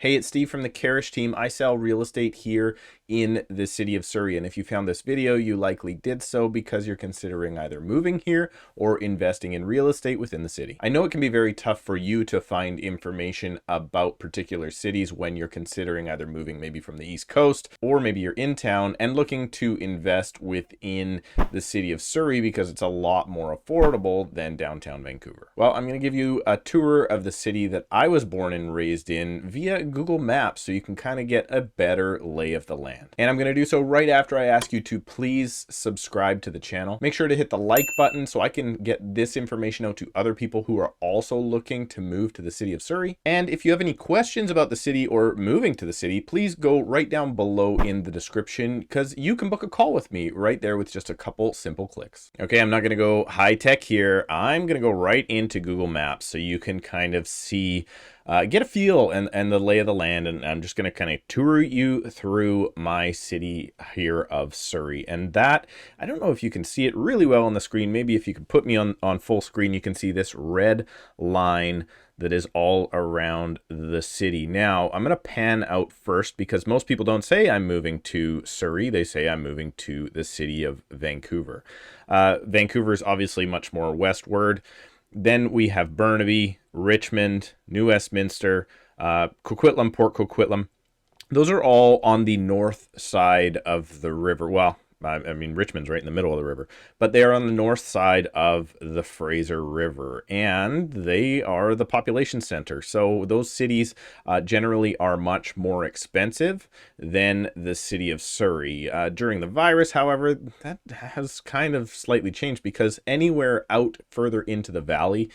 Hey, it's Steve from the Karrasch team. I sell real estate here in the city of Surrey. And if you found this video, you likely did so because you're considering either moving here or investing in real estate within the city. I know it can be very tough for you to find information about particular cities when you're considering either moving maybe from the East Coast or maybe you're in town and looking to invest within the city of Surrey because it's a lot more affordable than downtown Vancouver. Well, I'm going to give you a tour of the city that I was born and raised in via Google Maps so you can kind of get a better lay of the land. And I'm going to do so right after I ask you to please subscribe to the channel. Make sure to hit the like button so I can get this information out to other people who are also looking to move to the city of Surrey. And if you have any questions about the city or moving to the city, please go right down below in the description because you can book a call with me right there with just a couple simple clicks. Okay, I'm not going to go high tech here. I'm going to go right into Google Maps so you can kind of see get a feel and the lay of the land, and I'm just going to kind of tour you through my city here of Surrey. And that, I don't know if you can see it really well on the screen. Maybe if you could put me on full screen, you can see this red line that is all around the city. Now, I'm going to pan out first because most people don't say I'm moving to Surrey. They say I'm moving to the city of Vancouver. Vancouver is obviously much more westward. Then we have Burnaby, Richmond, New Westminster, Coquitlam, Port Coquitlam. Those are all on the north side of the river. Well, I mean, Richmond's right in the middle of the river, but they are on the north side of the Fraser River, and they are the population center. So those cities generally are much more expensive than the city of Surrey. During the virus, however, that has kind of slightly changed because anywhere out further into the valley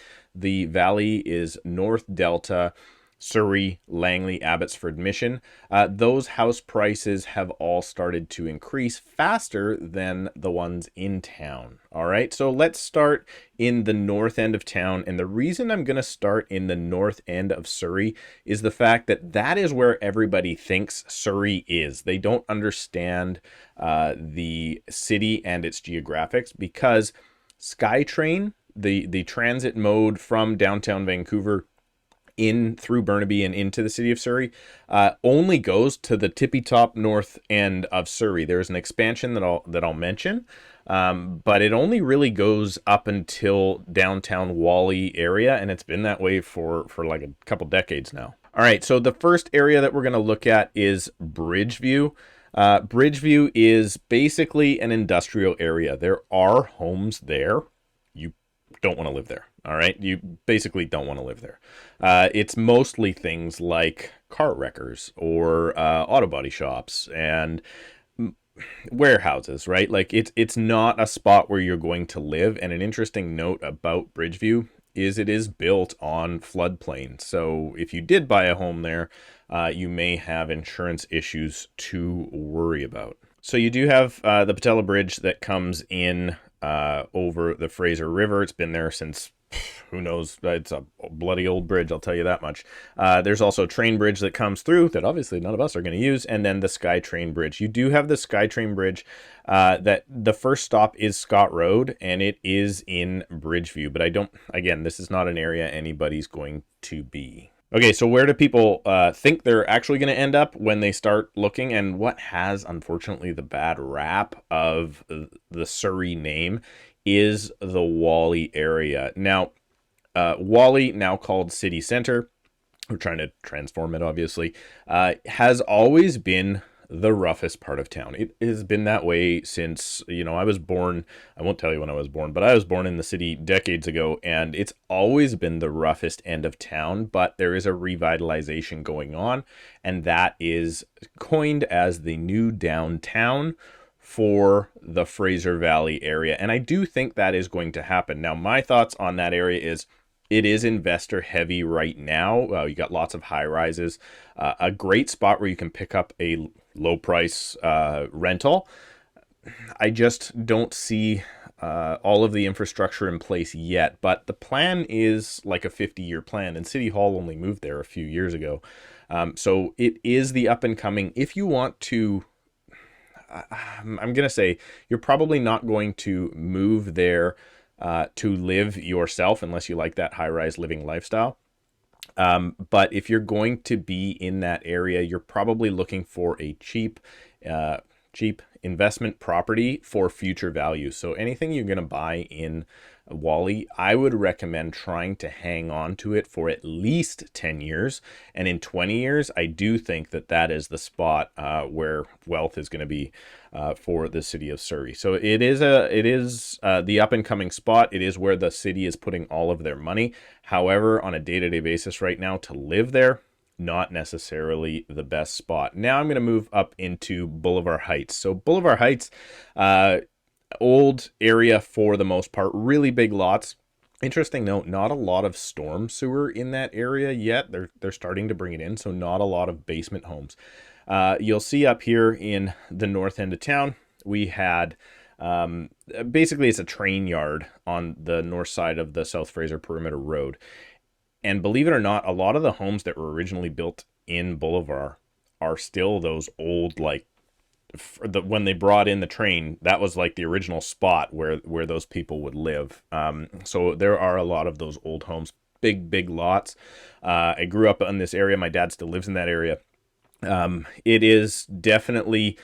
is North Delta, Surrey, Langley, Abbotsford, Mission. Those house prices have all started to increase faster than the ones in town. All right, so let's start in the north end of town. And the reason I'm going to start in the north end of Surrey is the fact that that is where everybody thinks Surrey is. They don't understand the city and its geographics because SkyTrain, the transit mode from downtown Vancouver in through Burnaby and into the city of Surrey, only goes to the tippy top north end of Surrey. There's an expansion that I'll mention, but it only really goes up until downtown Wally area, and it's been that way for like a couple decades now. All right, so the first area that we're going to look at is Bridgeview. Bridgeview is basically an industrial area. There are homes there. You don't want to live there. All right, you basically don't want to live there. It's mostly things like car wreckers or auto body shops and warehouses, right? Like it's not a spot where you're going to live. And an interesting note about Bridgeview is it is built on floodplain. So if you did buy a home there, you may have insurance issues to worry about. So you do have the Patella Bridge that comes in over the Fraser River. It's been there since who knows, it's a bloody old bridge, I'll tell you that much. There's also a train bridge that comes through that obviously none of us are going to use, and then the SkyTrain bridge. You do have the SkyTrain bridge that the first stop is Scott Road, and it is in Bridgeview, but again, this is not an area anybody's going to be. Okay, so where do people think they're actually going to end up when they start looking, and what has, unfortunately, the bad rap of the Surrey name is the Wally area. Now, Wally, now called City Center, we're trying to transform it, obviously, has always been the roughest part of town. It has been that way since, I was born. I won't tell you when I was born, but I was born in the city decades ago, and it's always been the roughest end of town, but there is a revitalization going on, and that is coined as the new downtown for the Fraser Valley area. And I do think that is going to happen. Now, my thoughts on that area is it is investor heavy right now. You got lots of high rises, a great spot where you can pick up a low price rental. I just don't see all of the infrastructure in place yet, but the plan is like a 50-year plan, and City Hall only moved there a few years ago. So it is the up and coming. If you want to, I'm going to say you're probably not going to move there to live yourself unless you like that high-rise living lifestyle. But if you're going to be in that area, you're probably looking for a cheap investment property for future value. So anything you're going to buy in Wally, I would recommend trying to hang on to it for at least 10 years. And in 20 years, I do think that that is the spot where wealth is going to be for the city of Surrey. So it is the up and coming spot. It is where the city is putting all of their money. However, on a day-to-day basis right now, to live there, not necessarily the best spot. Now I'm going to move up into Boulevard Heights. So Boulevard Heights, old area for the most part, really big lots. Interesting note, not a lot of storm sewer in that area yet. They're starting to bring it in, so not a lot of basement homes. You'll see up here in the north end of town, we had basically it's a train yard on the north side of the South Fraser Perimeter Road. And believe it or not, a lot of the homes that were originally built in Boulevard are still those old, like, when they brought in the train, that was like the original spot where those people would live. So there are a lot of those old homes, big lots. I grew up in this area. My dad still lives in that area. It is definitely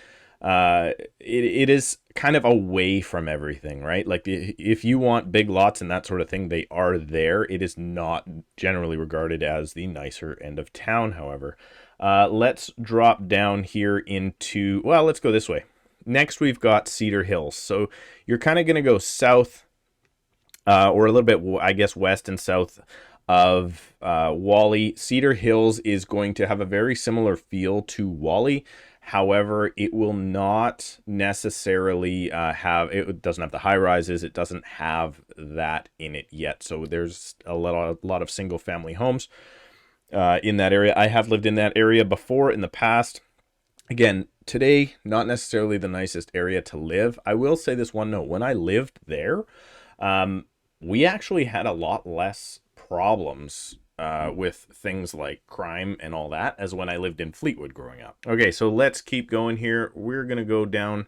it is kind of away from everything, right? Like if you want big lots and that sort of thing, they are there. It is not generally regarded as the nicer end of town, however. Let's drop down here into, well, let's go this way. Next, we've got Cedar Hills. So you're kind of going to go south or a little bit, I guess, west and south of Wally. Cedar Hills is going to have a very similar feel to Wally. However, it will not necessarily it doesn't have the high rises. It doesn't have that in it yet. So there's a lot of single family homes in that area. I have lived in that area before in the past. Again, today, not necessarily the nicest area to live. I will say this one note. When I lived there, we actually had a lot less problems with things like crime and all that as when I lived in Fleetwood growing up. Okay, so let's keep going here. We're going to go down.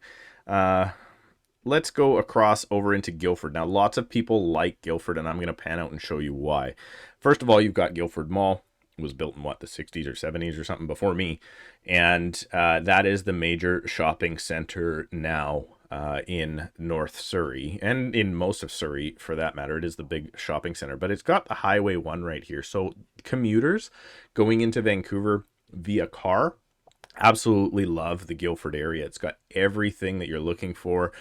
Let's go across over into Guildford. Now, lots of people like Guildford, and I'm going to pan out and show you why. First of all, you've got Guildford Mall. It was built in, what, the 60s or 70s or something before me. And that is the major shopping center now in North Surrey, and in most of Surrey for that matter. It is the big shopping center, but it's got the Highway 1 right here. So commuters going into Vancouver via car absolutely love the Guildford area. It's got everything that you're looking for.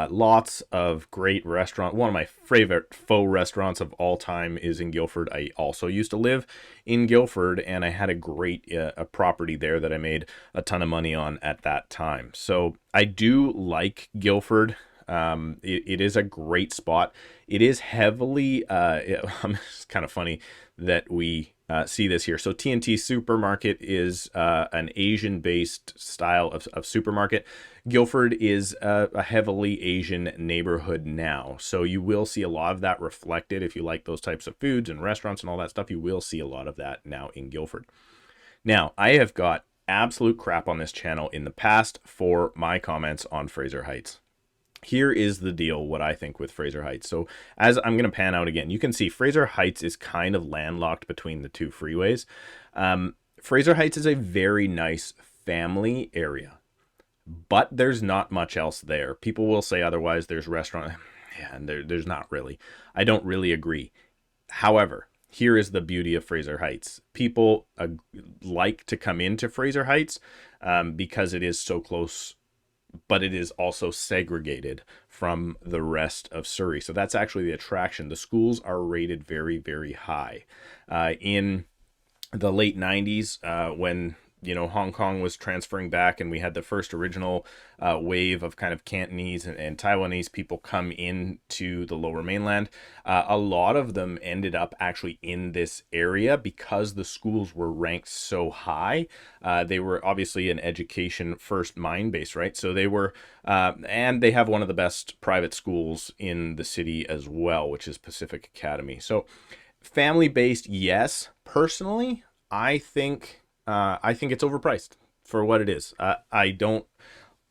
Lots of great restaurants. One of my favorite faux restaurants of all time is in Guildford. I also used to live in Guildford, and I had a great a property there that I made a ton of money on at that time. So I do like Guildford. It is a great spot. It is heavily, it's kind of funny that we see this here. So TNT Supermarket is an Asian-based style of supermarket. Guildford is a heavily Asian neighborhood now. So you will see a lot of that reflected. If you like those types of foods and restaurants and all that stuff, you will see a lot of that now in Guildford. Now, I have got absolute crap on this channel in the past for my comments on Fraser Heights. Here is the deal, what I think with Fraser Heights. So as I'm going to pan out again, you can see Fraser Heights is kind of landlocked between the two freeways. Fraser Heights is a very nice family area, but there's not much else there. People will say otherwise. There's restaurant, yeah, and there's not really. I don't really agree. However, here is the beauty of Fraser Heights. People like to come into Fraser Heights because it is so close, but it is also segregated from the rest of Surrey. So that's actually the attraction. The schools are rated very, very high. In the late 90s, when Hong Kong was transferring back and we had the first original wave of kind of Cantonese and Taiwanese people come into the lower mainland, a lot of them ended up actually in this area because the schools were ranked so high. They were obviously an education first mind base, right? So they were, and they have one of the best private schools in the city as well, which is Pacific Academy. So family based, yes. Personally, I think it's overpriced for what it is. I don't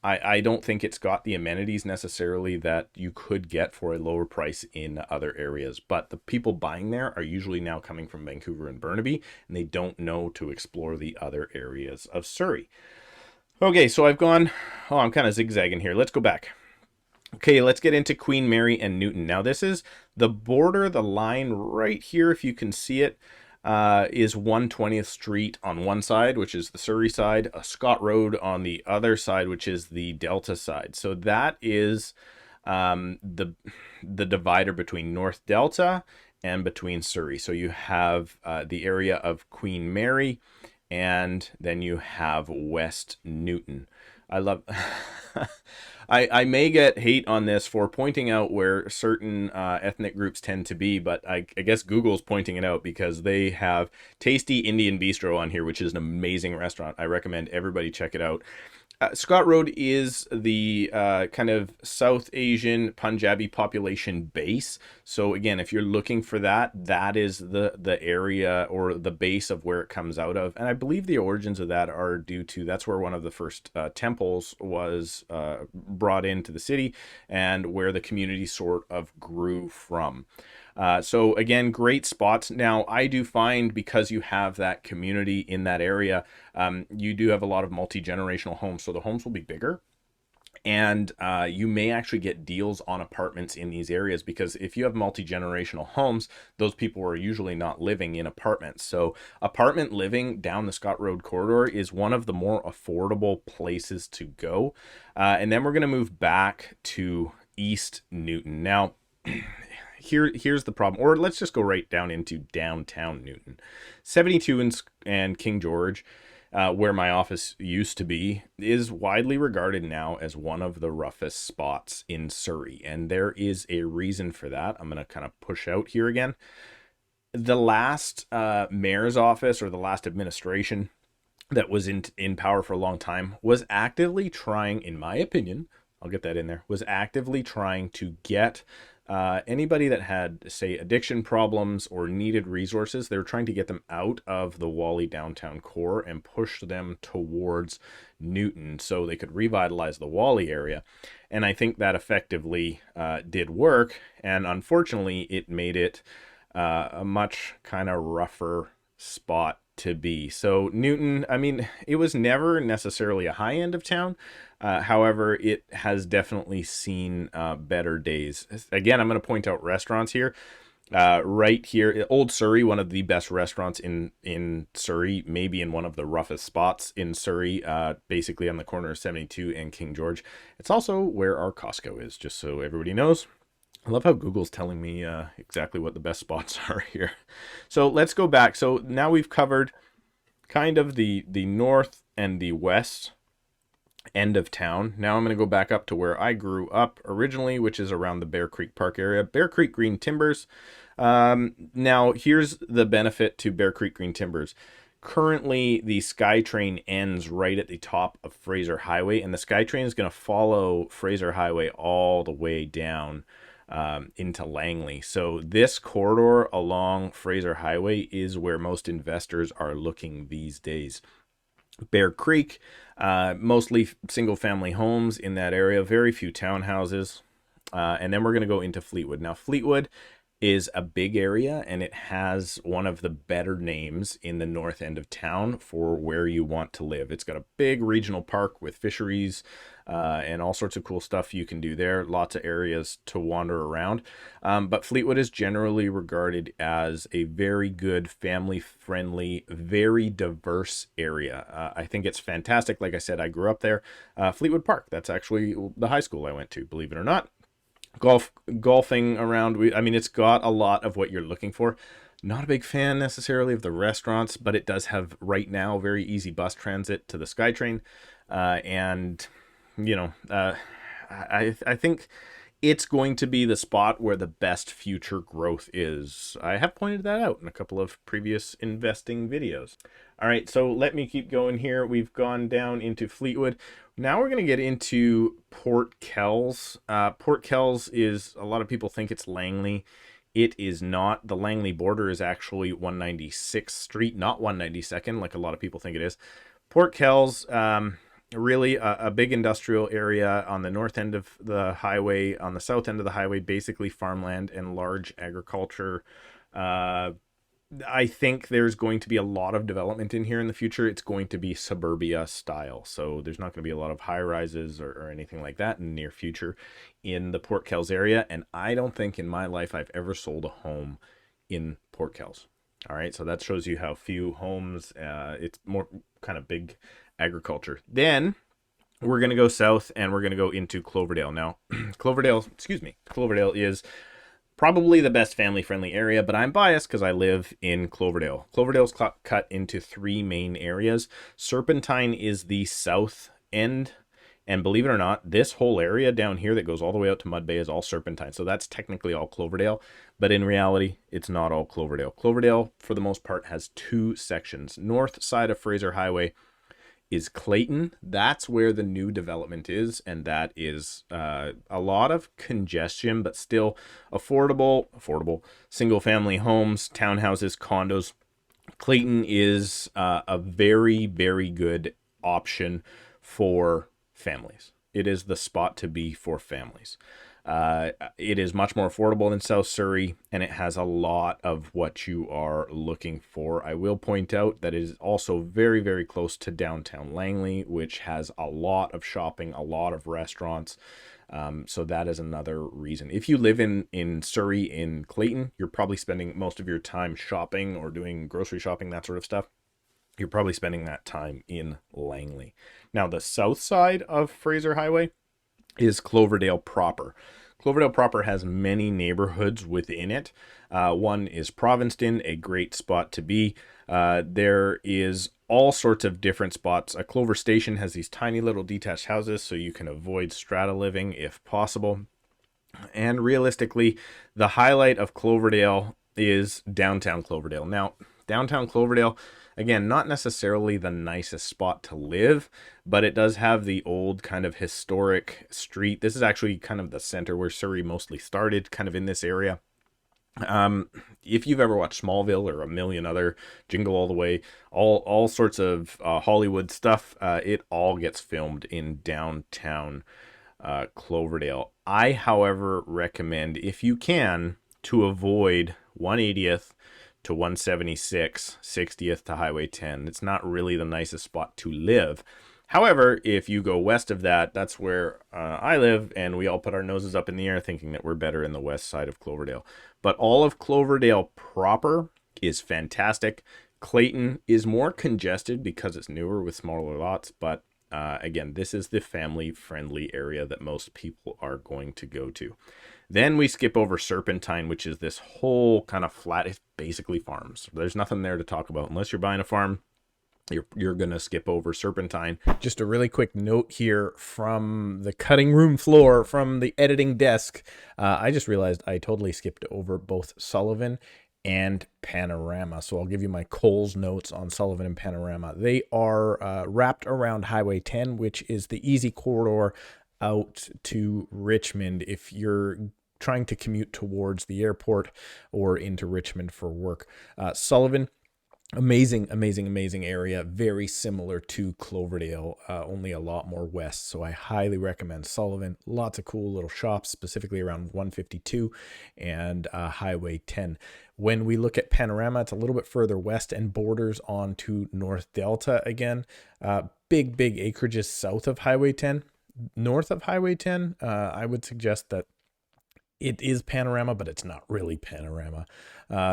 I don't think it's got the amenities necessarily that you could get for a lower price in other areas. But the people buying there are usually now coming from Vancouver and Burnaby, and they don't know to explore the other areas of Surrey. Okay, so I've gone, oh, I'm kind of zigzagging here. Let's go back. Okay, let's get into Queen Mary and Newton. Now this is the border, the line right here, if you can see it, is 120th Street on one side, which is the Surrey side, a Scott Road on the other side, which is the Delta side. So that is the divider between North Delta and between Surrey. So you have the area of Queen Mary, and then you have West Newton. I love... I may get hate on this for pointing out where certain ethnic groups tend to be, but I guess Google's pointing it out because they have Tasty Indian Bistro on here, which is an amazing restaurant. I recommend everybody check it out. Scott Road is the kind of South Asian Punjabi population base. So again, if you're looking for that, that is the area or the base of where it comes out of. And I believe the origins of that are due to, that's where one of the first temples was brought into the city and where the community sort of grew from. So again, great spots. Now, I do find because you have that community in that area, you do have a lot of multi-generational homes. So the homes will be bigger. And you may actually get deals on apartments in these areas because if you have multi-generational homes, those people are usually not living in apartments. So apartment living down the Scott Road corridor is one of the more affordable places to go. And then we're going to move back to East Newton. Now, here's the problem, or let's just go right down into downtown Newton. 72 and King George, where my office used to be, is widely regarded now as one of the roughest spots in Surrey. And there is a reason for that. I'm going to kind of push out here again. The last mayor's office or the last administration that was in power for a long time was actively trying, in my opinion, I'll get that in there, was actively trying to get anybody that had, say, addiction problems or needed resources, they were trying to get them out of the Wally downtown core and push them towards Newton so they could revitalize the Wally area. And I think that effectively did work. And unfortunately, it made it a much kind of rougher spot to be. So Newton, I mean, it was never necessarily a high end of town. However, it has definitely seen better days. Again, I'm going to point out restaurants here. Right here, Old Surrey, one of the best restaurants in Surrey, maybe in one of the roughest spots in Surrey, basically on the corner of 72 and King George. It's also where our Costco is, just so everybody knows. I love how Google's telling me exactly what the best spots are here. So let's go back. So now we've covered kind of the north and the west end of town. Now I'm going to go back up to where I grew up originally, which is around the Bear Creek Park area. Bear Creek Green Timbers. Now here's the benefit to Bear Creek Green Timbers. Currently, the SkyTrain ends right at the top of Fraser Highway, and the SkyTrain is going to follow Fraser Highway all the way down into Langley. So this corridor along Fraser Highway is where most investors are looking these days. Bear Creek, mostly single family homes in that area, very few townhouses. And then we're going to go into Fleetwood. Now Fleetwood is a big area and it has one of the better names in the north end of town for where you want to live. It's got a big regional park with fisheries and all sorts of cool stuff you can do there. Lots of areas to wander around. But Fleetwood is generally regarded as a very good, family-friendly, very diverse area. I think it's fantastic. Like I said, I grew up there. Fleetwood Park, that's actually the high school I went to, believe it or not. Golfing around. I mean, it's got a lot of what you're looking for. Not a big fan necessarily of the restaurants, but it does have right now very easy bus transit to the SkyTrain. And, you know, I think it's going to be the spot where the best future growth is. I have pointed that out in a couple of previous investing videos. All right, so let me keep going here. We've gone down into Fleetwood. Now we're going to get into Port Kells. Port Kells is, a lot of people think it's Langley. It is not. The Langley border is actually 196th Street, not 192nd, like a lot of people think it is. Port Kells, really a big industrial area on the north end of the highway. On the south end of the highway, basically farmland and large agriculture. I think there's going to be a lot of development in here in the future. It's going to be suburbia style. So there's not going to be a lot of high rises or anything like that in the near future in the Port Kells area. And I don't think in my life I've ever sold a home in Port Kells. All right. So that shows you how few homes, it's more kind of big agriculture. Then we're going to go south and we're going to go into Cloverdale. Now, Cloverdale is probably the best family-friendly area, but I'm biased because I live in Cloverdale. Cloverdale's cut into three main areas. Serpentine is the south end, and believe it or not, this whole area down here that goes all the way out to Mud Bay is all Serpentine. So that's technically all Cloverdale, but in reality, it's not all Cloverdale. Cloverdale, for the most part, has two sections. North side of Fraser Highway is Clayton. That's where the new development is, and that is a lot of congestion, but still affordable single family homes, townhouses, condos. Clayton is a very, very good option for families. It is the spot to be for families. It is much more affordable than South Surrey, and it has a lot of what you are looking for. I will point out that it is also very, very close to downtown Langley, which has a lot of shopping, a lot of restaurants. So that is another reason. If you live in Surrey, in Clayton, you're probably spending most of your time shopping or doing grocery shopping, that sort of stuff. You're probably spending that time in Langley. Now, the south side of Fraser Highway is Cloverdale proper. Cloverdale proper has many neighborhoods within it. One is Provincetown, a great spot to be. There is all sorts of different spots. Clover Station has these tiny little detached houses, so you can avoid strata living if possible. And realistically, the highlight of Cloverdale is downtown Cloverdale. Now, downtown Cloverdale, again, not necessarily the nicest spot to live, but it does have the old kind of historic street. This is actually kind of the center where Surrey mostly started, kind of in this area. If you've ever watched Smallville or a million other Jingle All the Way, all sorts of Hollywood stuff, it all gets filmed in downtown Cloverdale. I, however, recommend, if you can, to avoid 180th to 176, 60th to Highway 10. It's not really the nicest spot to live. However, if you go west of that, that's where I live, and we all put our noses up in the air thinking that we're better in the west side of Cloverdale. But all of Cloverdale proper is fantastic. Clayton is more congested because it's newer with smaller lots, but again, this is the family-friendly area that most people are going to go to. Then we skip over Serpentine, which is this whole kind of flat, it's basically farms. There's nothing there to talk about. Unless you're buying a farm, you're going to skip over Serpentine. Just a really quick note here from the cutting room floor, from the editing desk. I just realized I totally skipped over both Sullivan and Panorama. So I'll give you my Coles notes on Sullivan and Panorama. They are wrapped around Highway 10, which is the easy corridor out to Richmond if you're trying to commute towards the airport or into Richmond for work. Sullivan, amazing area, very similar to Cloverdale, only a lot more west. So I highly recommend Sullivan. Lots of cool little shops, specifically around 152 and Highway 10. When we look at Panorama, it's a little bit further west and borders onto North Delta again. Big acreages south of Highway 10. North of Highway 10, I would suggest that it is Panorama, but it's not really Panorama.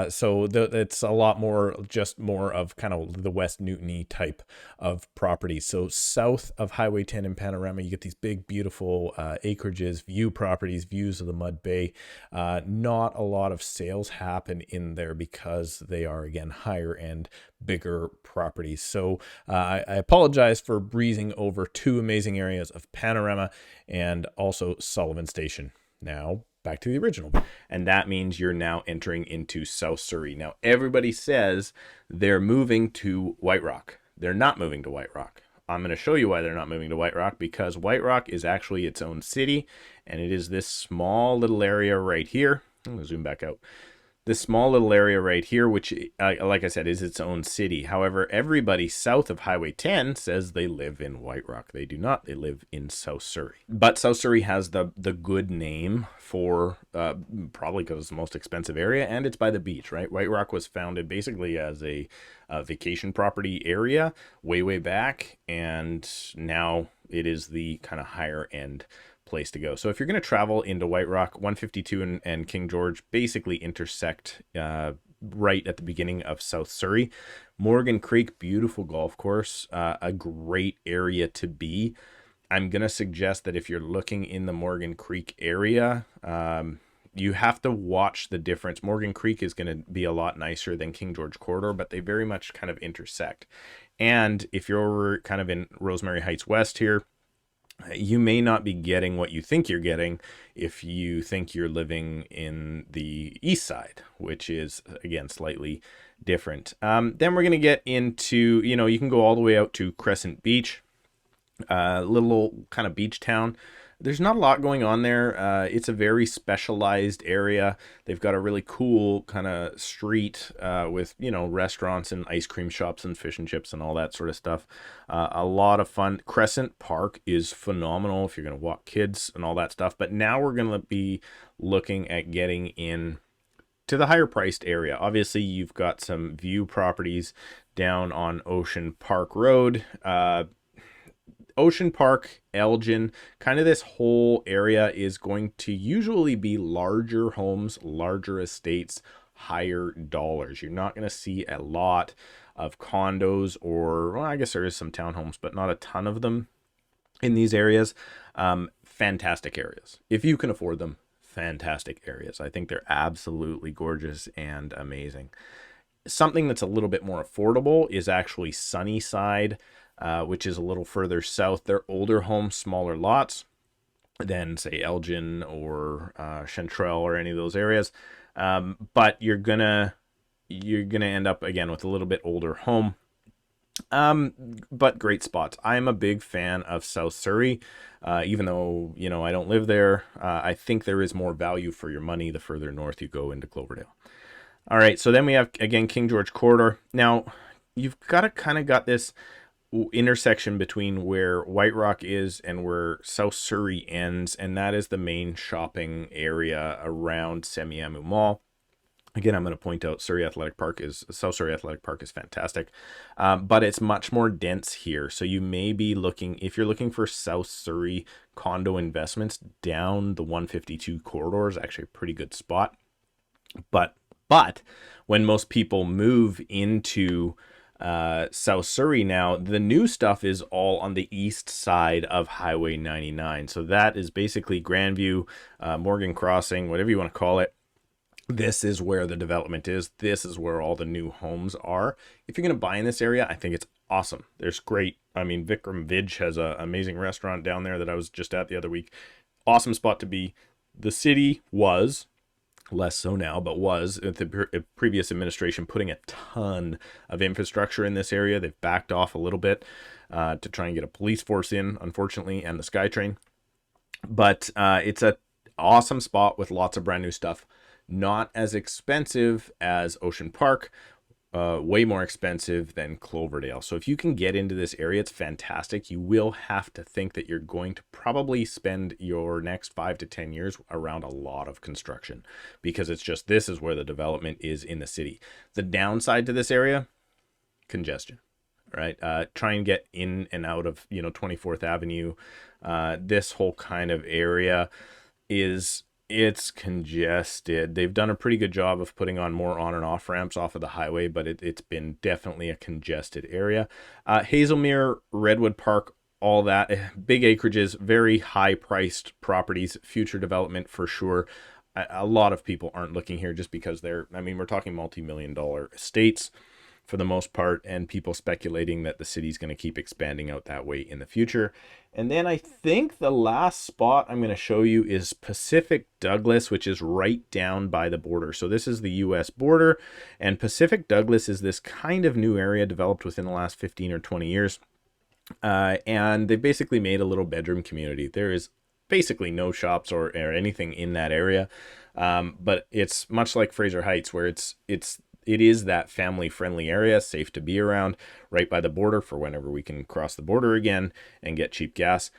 So it's a lot more, just more of kind of the West Newton-y type of property. So south of Highway 10 and Panorama, you get these big, beautiful acreages, view properties, views of the Mud Bay. Not a lot of sales happen in there because they are, again, higher end, bigger properties. So I apologize for breezing over two amazing areas of Panorama and also Sullivan Station. Now, back to the original. And that means you're now entering into South Surrey. Now, everybody says they're moving to White Rock. They're not moving to White Rock. I'm going to show you why they're not moving to White Rock, because White Rock is actually its own city, and it is this small little area right here. I'm going to zoom back out. this small little area right here, which, like I said, is its own city. However, everybody south of Highway 10 says they live in White Rock. They do not. They live in South Surrey. But South Surrey has the good name for probably because it's the most expensive area, and it's by the beach, right? White Rock was founded basically as a vacation property area way back, and now it is the kind of higher end place to go. So if you're going to travel into White Rock, 152 and King George basically intersect right at the beginning of South Surrey. Morgan Creek, beautiful golf course, a great area to be. I'm going to suggest that if you're looking in the Morgan Creek area, you have to watch the difference. Morgan Creek is going to be a lot nicer than King George Corridor, but they very much kind of intersect. And if you're over kind of in Rosemary Heights West here, you may not be getting what you think you're getting if you think you're living in the east side, which is, again, slightly different. Then we're going to get into, you can go all the way out to Crescent Beach, little kind of beach town. There's not a lot going on there. It's a very specialized area. They've got a really cool kind of street with, restaurants and ice cream shops and fish and chips and all that sort of stuff. A lot of fun. Crescent Park is phenomenal if you're going to walk kids and all that stuff. But now we're going to be looking at getting in to the higher priced area. Obviously, you've got some view properties down on Ocean Park Road. Ocean Park, Elgin, kind of this whole area is going to usually be larger homes, larger estates, higher dollars. You're not going to see a lot of condos or, I guess there is some townhomes, but not a ton of them in these areas. Fantastic areas. If you can afford them, fantastic areas. I think they're absolutely gorgeous and amazing. Something that's a little bit more affordable is actually Sunnyside, which is a little further south. They're older homes, smaller lots than, say, Elgin or Chantrell or any of those areas. But you're gonna end up again with a little bit older home. But great spots. I'm a big fan of South Surrey, even though I don't live there. I think there is more value for your money the further north you go into Cloverdale. All right, so then we have again King George Corridor. Now you've got this intersection between where White Rock is and where South Surrey ends, and that is the main shopping area around Semiahmoo Mall. Again, I'm going to point out South Surrey Athletic Park is fantastic, but it's much more dense here. So you may be looking, if you're looking for South Surrey condo investments, down the 152 corridor is actually a pretty good spot. But when most people move into South Surrey now, the new stuff is all on the east side of Highway 99. So that is basically Grandview, Morgan Crossing, whatever you want to call it. This is where the development is. This is where all the new homes are. If you're going to buy in this area, I think it's awesome. There's great, Vikram Vij has an amazing restaurant down there that I was just at the other week. Awesome spot to be. The city was, less so now, but was at the previous administration putting a ton of infrastructure in this area. They've backed off a little bit to try and get a police force in, unfortunately, and the SkyTrain. But it's an awesome spot with lots of brand new stuff. Not as expensive as Ocean Park, way more expensive than Cloverdale. So if you can get into this area, it's fantastic. You will have to think that you're going to probably spend your next 5 to 10 years around a lot of construction, because this is where the development is in the city. The downside to this area, congestion, right? Try and get in and out of, 24th Avenue. This whole kind of area it's congested. They've done a pretty good job of putting on more on and off ramps off of the highway, but it's been definitely a congested area. Hazelmere, Redwood Park, all that, big acreages, very high priced properties, future development for sure. A lot of people aren't looking here just because we're talking multi-million-dollar estates for the most part, and people speculating that the city's going to keep expanding out that way in the future. And then I think the last spot I'm going to show you is Pacific Douglas, which is right down by the border. So this is the US border, and Pacific Douglas is this kind of new area developed within the last 15 or 20 years. And they basically made a little bedroom community. There is basically no shops or anything in that area. But it's much like Fraser Heights, where it is that family friendly area, safe to be around, right by the border for whenever we can cross the border again and get cheap gas.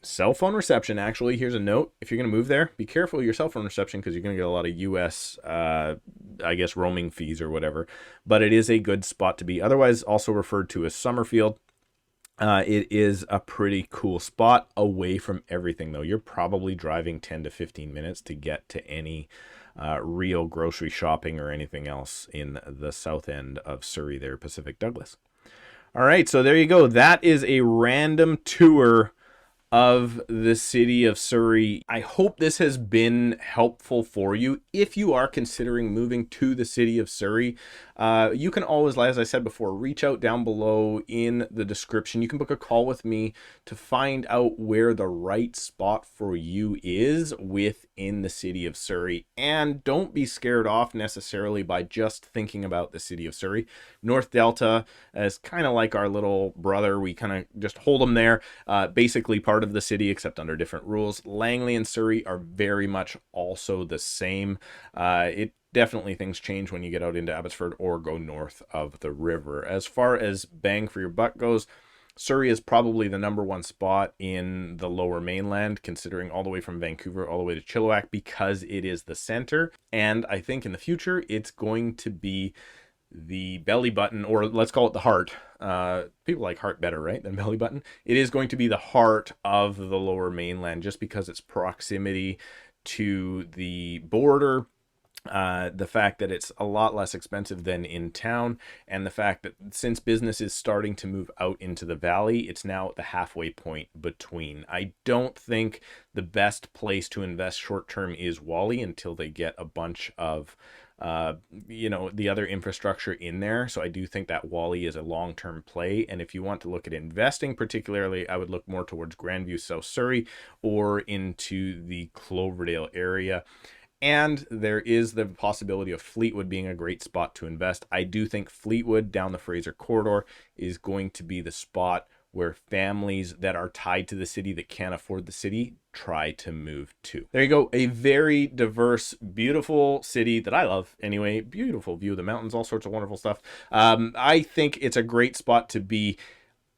Cell phone reception, actually, here's a note. If you're going to move there, be careful of your cell phone reception because you're going to get a lot of US, I guess, roaming fees or whatever. But it is a good spot to be. Otherwise, also referred to as Summerfield. It is a pretty cool spot away from everything, though. You're probably driving 10 to 15 minutes to get to any real grocery shopping or anything else in the south end of Surrey there, Pacific Douglas. All right, so there you go. That is a random tour of the city of Surrey. I hope this has been helpful for you. If you are considering moving to the city of Surrey, you can always, as I said before, reach out down below in the description. You can book a call with me to find out where the right spot for you is within the city of Surrey. And don't be scared off necessarily by just thinking about the city of Surrey. North Delta is kind of like our little brother. We kind of just hold them there. Basically part of the city, except under different rules. Langley and Surrey are very much also the same. It definitely things change when you get out into Abbotsford or go north of the river. As far as bang for your buck goes, Surrey is probably the #1 spot in the lower mainland, considering all the way from Vancouver all the way to Chilliwack, because it is the center. And I think in the future, it's going to be the belly button, or let's call it the heart. People like heart better, right, than belly button. It is going to be the heart of the lower mainland, just because its proximity to the border, the fact that it's a lot less expensive than in town, and the fact that since business is starting to move out into the valley, it's now at the halfway point between. I don't think the best place to invest short term is Wally until they get a bunch of the other infrastructure in there. So I do think that Wally is a long-term play. And if you want to look at investing particularly, I would look more towards Grandview, South Surrey, or into the Cloverdale area. And there is the possibility of Fleetwood being a great spot to invest. I do think Fleetwood down the Fraser corridor is going to be the spot where families that are tied to the city that can't afford the city try to move to. There you go. A very diverse, beautiful city that I love anyway. Beautiful view of the mountains, all sorts of wonderful stuff. I think it's a great spot to be.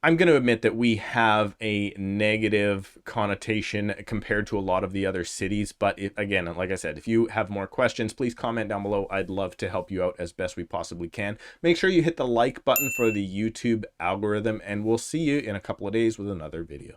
I'm going to admit that we have a negative connotation compared to a lot of the other cities. But again, like I said, if you have more questions, please comment down below. I'd love to help you out as best we possibly can. Make sure you hit the like button for the YouTube algorithm, and we'll see you in a couple of days with another video.